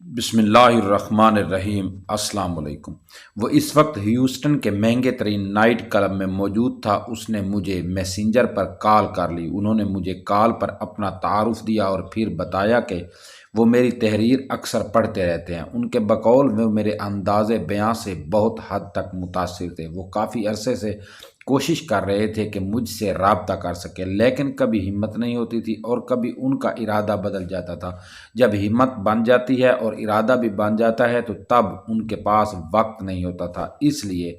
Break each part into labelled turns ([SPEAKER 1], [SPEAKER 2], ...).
[SPEAKER 1] بسم اللہ الرحمن الرحیم۔ السلام علیکم۔ وہ اس وقت ہیوسٹن کے مہنگے ترین نائٹ کلب میں موجود تھا۔ اس نے مجھے میسنجر پر کال کر لی۔ انہوں نے مجھے کال پر اپنا تعارف دیا اور پھر بتایا کہ وہ میری تحریر اکثر پڑھتے رہتے ہیں۔ ان کے بقول وہ میرے انداز بیاں سے بہت حد تک متاثر تھے۔ وہ کافی عرصے سے کوشش کر رہے تھے کہ مجھ سے رابطہ کر سکے، لیکن کبھی ہمت نہیں ہوتی تھی اور کبھی ان کا ارادہ بدل جاتا تھا۔ جب ہمت بن جاتی ہے اور ارادہ بھی بن جاتا ہے تو تب ان کے پاس وقت نہیں ہوتا تھا، اس لیے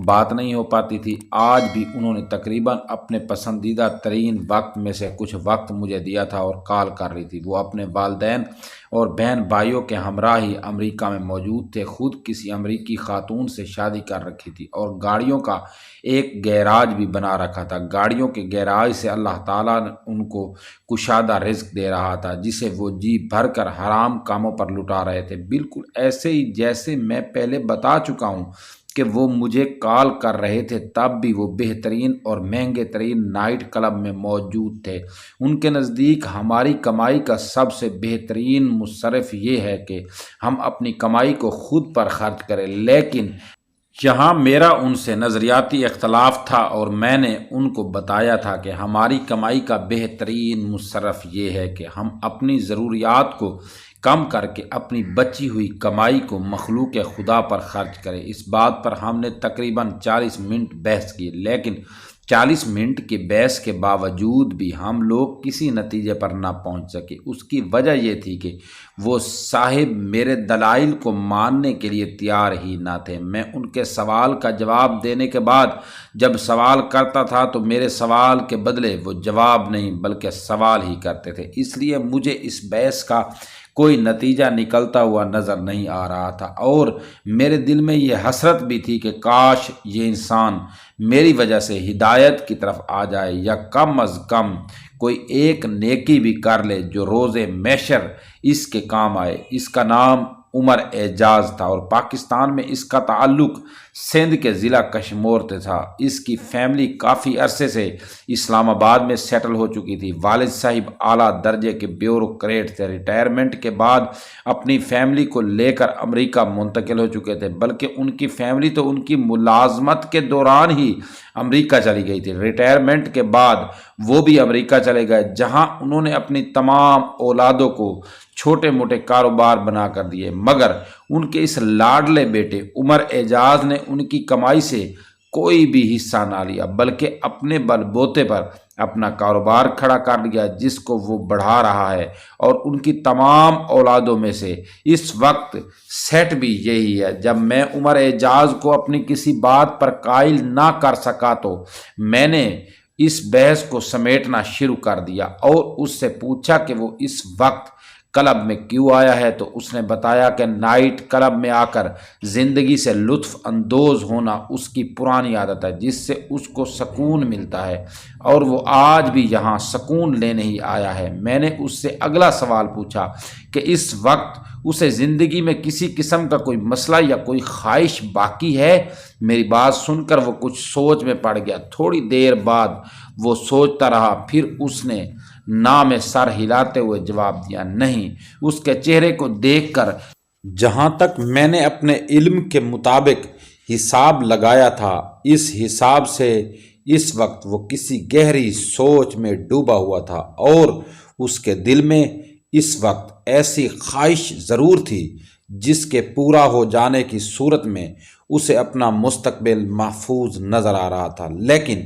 [SPEAKER 1] بات نہیں ہو پاتی تھی۔ آج بھی انہوں نے تقریباً اپنے پسندیدہ ترین وقت میں سے کچھ وقت مجھے دیا تھا اور کال کر رہی تھی۔ وہ اپنے والدین اور بہن بھائیوں کے ہمراہ ہی امریکہ میں موجود تھے۔ خود کسی امریکی خاتون سے شادی کر رکھی تھی اور گاڑیوں کا ایک گیراج بھی بنا رکھا تھا۔ گاڑیوں کے گیراج سے اللہ تعالیٰ نے ان کو کشادہ رزق دے رہا تھا، جسے وہ جی بھر کر حرام کاموں پر لٹا رہے تھے، بالکل ایسے ہی جیسے میں پہلے بتا چکا ہوں کہ وہ مجھے کال کر رہے تھے۔ تب بھی وہ بہترین اور مہنگے ترین نائٹ کلب میں موجود تھے۔ ان کے نزدیک ہماری کمائی کا سب سے بہترین مصرف یہ ہے کہ ہم اپنی کمائی کو خود پر خرچ کریں، لیکن یہاں میرا ان سے نظریاتی اختلاف تھا اور میں نے ان کو بتایا تھا کہ ہماری کمائی کا بہترین مصرف یہ ہے کہ ہم اپنی ضروریات کو کم کر کے اپنی بچی ہوئی کمائی کو مخلوق خدا پر خرچ کریں۔ اس بات پر ہم نے تقریباً 40 منٹ بحث کی، لیکن 40 منٹ کے بحث کے باوجود بھی ہم لوگ کسی نتیجے پر نہ پہنچ سکے۔ اس کی وجہ یہ تھی کہ وہ صاحب میرے دلائل کو ماننے کے لیے تیار ہی نہ تھے۔ میں ان کے سوال کا جواب دینے کے بعد جب سوال کرتا تھا تو میرے سوال کے بدلے وہ جواب نہیں بلکہ سوال ہی کرتے تھے، اس لیے مجھے اس بحث کا کوئی نتیجہ نکلتا ہوا نظر نہیں آ رہا تھا اور میرے دل میں یہ حسرت بھی تھی کہ کاش یہ انسان میری وجہ سے ہدایت کی طرف آ جائے یا کم از کم کوئی ایک نیکی بھی کر لے جو روز محشر اس کے کام آئے۔ اس کا نام عمر اعجاز تھا اور پاکستان میں اس کا تعلق سندھ کے ضلع کشمور سے تھا۔ اس کی فیملی کافی عرصے سے اسلام آباد میں سیٹل ہو چکی تھی۔ والد صاحب اعلیٰ درجے کے بیوروکریٹ تھے۔ ریٹائرمنٹ کے بعد اپنی فیملی کو لے کر امریکہ منتقل ہو چکے تھے، بلکہ ان کی فیملی تو ان کی ملازمت کے دوران ہی امریکہ چلی گئی تھی۔ ریٹائرمنٹ کے بعد وہ بھی امریکہ چلے گئے، جہاں انہوں نے اپنی تمام اولادوں کو چھوٹے موٹے کاروبار بنا کر دیے، مگر ان کے اس لاڈلے بیٹے عمر اعجاز نے ان کی کمائی سے کوئی بھی حصہ نہ لیا، بلکہ اپنے بل بوتے پر اپنا کاروبار کھڑا کر لیا جس کو وہ بڑھا رہا ہے، اور ان کی تمام اولادوں میں سے اس وقت سیٹ بھی یہی ہے۔ جب میں عمر اعجاز کو اپنی کسی بات پر قائل نہ کر سکا تو میں نے اس بحث کو سمیٹنا شروع کر دیا اور اس سے پوچھا کہ وہ اس وقت کلب میں کیوں آیا ہے، تو اس نے بتایا کہ نائٹ کلب میں آ کر زندگی سے لطف اندوز ہونا اس کی پرانی عادت ہے، جس سے اس کو سکون ملتا ہے اور وہ آج بھی یہاں سکون لینے ہی آیا ہے۔ میں نے اس سے اگلا سوال پوچھا کہ اس وقت اسے زندگی میں کسی قسم کا کوئی مسئلہ یا کوئی خواہش باقی ہے۔ میری بات سن کر وہ کچھ سوچ میں پڑ گیا۔ تھوڑی دیر بعد وہ سوچتا رہا، پھر اس نے نہ میں سر ہلاتے ہوئے جواب دیا، نہیں۔ اس کے چہرے کو دیکھ کر جہاں تک میں نے اپنے علم کے مطابق حساب لگایا تھا، اس حساب سے اس وقت وہ کسی گہری سوچ میں ڈوبا ہوا تھا اور اس کے دل میں اس وقت ایسی خواہش ضرور تھی جس کے پورا ہو جانے کی صورت میں اسے اپنا مستقبل محفوظ نظر آ رہا تھا، لیکن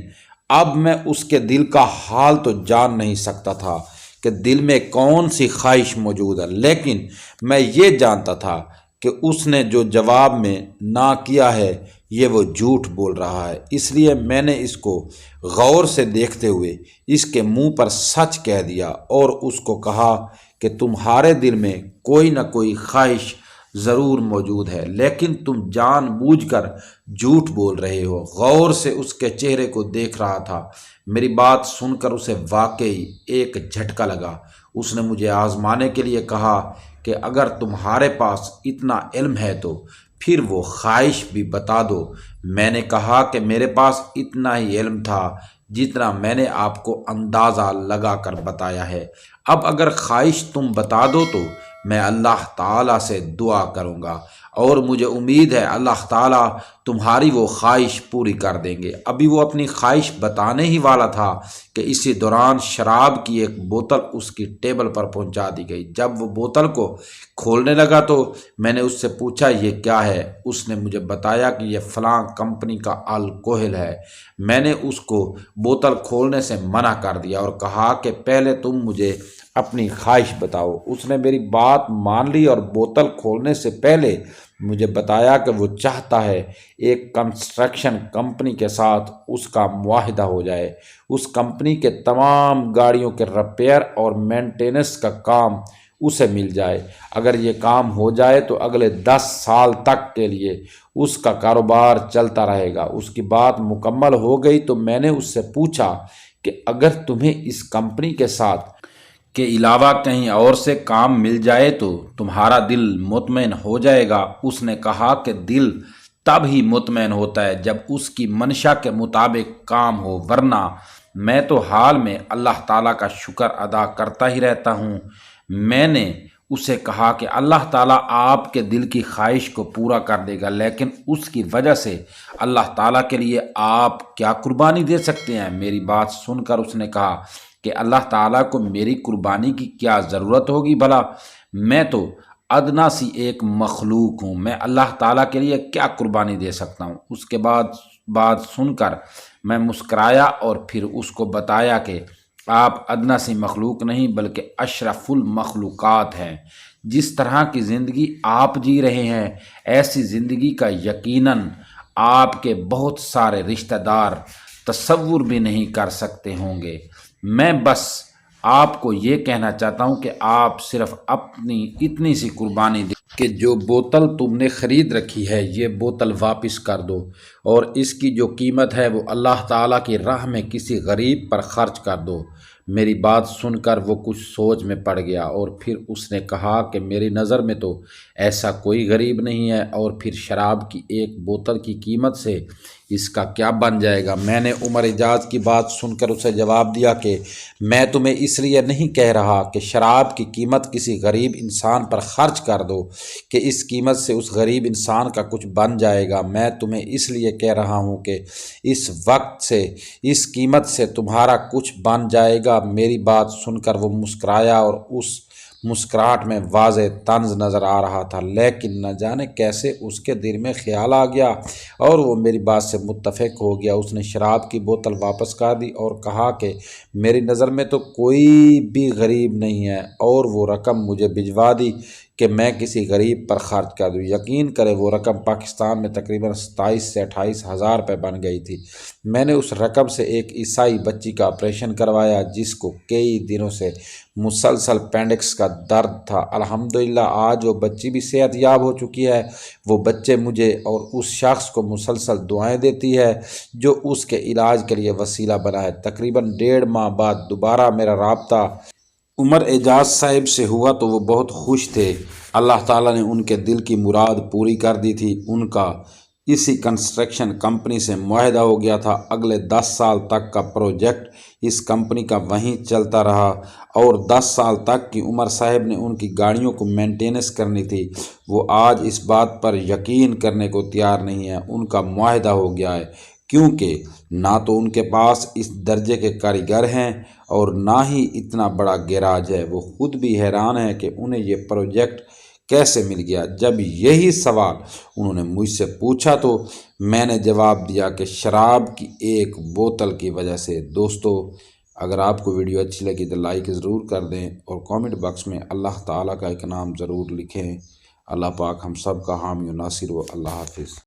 [SPEAKER 1] اب میں اس کے دل کا حال تو جان نہیں سکتا تھا کہ دل میں کون سی خواہش موجود ہے، لیکن میں یہ جانتا تھا کہ اس نے جو جواب میں نہ کیا ہے یہ وہ جھوٹ بول رہا ہے۔ اس لیے میں نے اس کو غور سے دیکھتے ہوئے اس کے منہ پر سچ کہہ دیا اور اس کو کہا کہ تمہارے دل میں کوئی نہ کوئی خواہش ضرور موجود ہے، لیکن تم جان بوجھ کر جھوٹ بول رہے ہو۔ غور سے اس کے چہرے کو دیکھ رہا تھا۔ میری بات سن کر اسے واقعی ایک جھٹکا لگا۔ اس نے مجھے آزمانے کے لیے کہا کہ اگر تمہارے پاس اتنا علم ہے تو پھر وہ خواہش بھی بتا دو۔ میں نے کہا کہ میرے پاس اتنا ہی علم تھا جتنا میں نے آپ کو اندازہ لگا کر بتایا ہے۔ اب اگر خواہش تم بتا دو تو میں اللہ تعالیٰ سے دعا کروں گا اور مجھے امید ہے اللہ تعالیٰ تمہاری وہ خواہش پوری کر دیں گے۔ ابھی وہ اپنی خواہش بتانے ہی والا تھا کہ اسی دوران شراب کی ایک بوتل اس کی ٹیبل پر پہنچا دی گئی۔ جب وہ بوتل کو کھولنے لگا تو میں نے اس سے پوچھا یہ کیا ہے؟ اس نے مجھے بتایا کہ یہ فلاں کمپنی کا الکوہل ہے۔ میں نے اس کو بوتل کھولنے سے منع کر دیا اور کہا کہ پہلے تم مجھے اپنی خواہش بتاؤ۔ اس نے میری بات مان لی اور بوتل کھولنے سے پہلے مجھے بتایا کہ وہ چاہتا ہے ایک کنسٹرکشن کمپنی کے ساتھ اس کا معاہدہ ہو جائے، اس کمپنی کے تمام گاڑیوں کے ریپیئر اور مینٹیننس کا کام اسے مل جائے۔ اگر یہ کام ہو جائے تو اگلے 10 سال تک کے لیے اس کا کاروبار چلتا رہے گا۔ اس کی بات مکمل ہو گئی تو میں نے اس سے پوچھا کہ اگر تمہیں اس کمپنی کے ساتھ کے علاوہ کہیں اور سے کام مل جائے تو تمہارا دل مطمئن ہو جائے گا؟ اس نے کہا کہ دل تب ہی مطمئن ہوتا ہے جب اس کی منشا کے مطابق کام ہو، ورنہ میں تو حال میں اللہ تعالیٰ کا شکر ادا کرتا ہی رہتا ہوں۔ میں نے اسے کہا کہ اللہ تعالیٰ آپ کے دل کی خواہش کو پورا کر دے گا، لیکن اس کی وجہ سے اللہ تعالیٰ کے لیے آپ کیا قربانی دے سکتے ہیں؟ میری بات سن کر اس نے کہا کہ اللہ تعالیٰ کو میری قربانی کی کیا ضرورت ہوگی بھلا؟ میں تو ادنا سی ایک مخلوق ہوں، میں اللہ تعالیٰ کے لیے کیا قربانی دے سکتا ہوں؟ اس کے بعد بات سن کر میں مسکرایا اور پھر اس کو بتایا کہ آپ ادنا سی مخلوق نہیں بلکہ اشرف المخلوقات ہیں۔ جس طرح کی زندگی آپ جی رہے ہیں ایسی زندگی کا یقیناً آپ کے بہت سارے رشتہ دار تصور بھی نہیں کر سکتے ہوں گے۔ میں بس آپ کو یہ کہنا چاہتا ہوں کہ آپ صرف اپنی اتنی سی قربانی دیں کہ جو بوتل تم نے خرید رکھی ہے یہ بوتل واپس کر دو اور اس کی جو قیمت ہے وہ اللہ تعالیٰ کی راہ میں کسی غریب پر خرچ کر دو۔ میری بات سن کر وہ کچھ سوچ میں پڑ گیا اور پھر اس نے کہا کہ میری نظر میں تو ایسا کوئی غریب نہیں ہے، اور پھر شراب کی ایک بوتل کی قیمت سے اس کا کیا بن جائے گا؟ میں نے عمر اعجاز کی بات سن کر اسے جواب دیا کہ میں تمہیں اس لیے نہیں کہہ رہا کہ شراب کی قیمت کسی غریب انسان پر خرچ کر دو کہ اس قیمت سے اس غریب انسان کا کچھ بن جائے گا۔ میں تمہیں اس لیے کہہ رہا ہوں کہ اس وقت سے اس قیمت سے تمہارا کچھ بن جائے گا۔ میری بات سن کر وہ مسکرایا اور اس مسکراہٹ میں واضح طنز نظر آ رہا تھا، لیکن نہ جانے کیسے اس کے دل میں خیال آ گیا اور وہ میری بات سے متفق ہو گیا۔ اس نے شراب کی بوتل واپس کر دی اور کہا کہ میری نظر میں تو کوئی بھی غریب نہیں ہے، اور وہ رقم مجھے بھجوا دی کہ میں کسی غریب پر خرچ کر دوں۔ یقین کرے وہ رقم پاکستان میں تقریباً 27 سے 28 ہزار روپے بن گئی تھی۔ میں نے اس رقم سے ایک عیسائی بچی کا آپریشن کروایا جس کو کئی دنوں سے مسلسل پینڈکس کا درد تھا۔ الحمدللہ آج وہ بچی بھی صحت یاب ہو چکی ہے۔ وہ بچے مجھے اور اس شخص کو مسلسل دعائیں دیتی ہے جو اس کے علاج کے لیے وسیلہ بنا ہے۔ تقریباً 1.5 ماہ بعد دوبارہ میرا رابطہ عمر اعجاز صاحب سے ہوا تو وہ بہت خوش تھے۔ اللہ تعالیٰ نے ان کے دل کی مراد پوری کر دی تھی۔ ان کا اسی کنسٹرکشن کمپنی سے معاہدہ ہو گیا تھا۔ اگلے 10 سال تک کا پروجیکٹ اس کمپنی کا وہیں چلتا رہا اور 10 سال تک کی عمر صاحب نے ان کی گاڑیوں کو مینٹیننس کرنی تھی۔ وہ آج اس بات پر یقین کرنے کو تیار نہیں ہے ان کا معاہدہ ہو گیا ہے، کیونکہ نہ تو ان کے پاس اس درجے کے کاریگر ہیں اور نہ ہی اتنا بڑا گیراج ہے۔ وہ خود بھی حیران ہے کہ انہیں یہ پروجیکٹ کیسے مل گیا۔ جب یہی سوال انہوں نے مجھ سے پوچھا تو میں نے جواب دیا کہ شراب کی ایک بوتل کی وجہ سے۔ دوستو، اگر آپ کو ویڈیو اچھی لگی تو لائک ضرور کر دیں اور کامنٹ باکس میں اللہ تعالیٰ کا ایک نام ضرور لکھیں۔ اللہ پاک ہم سب کا حامی و ناصر ہو۔ اللہ حافظ۔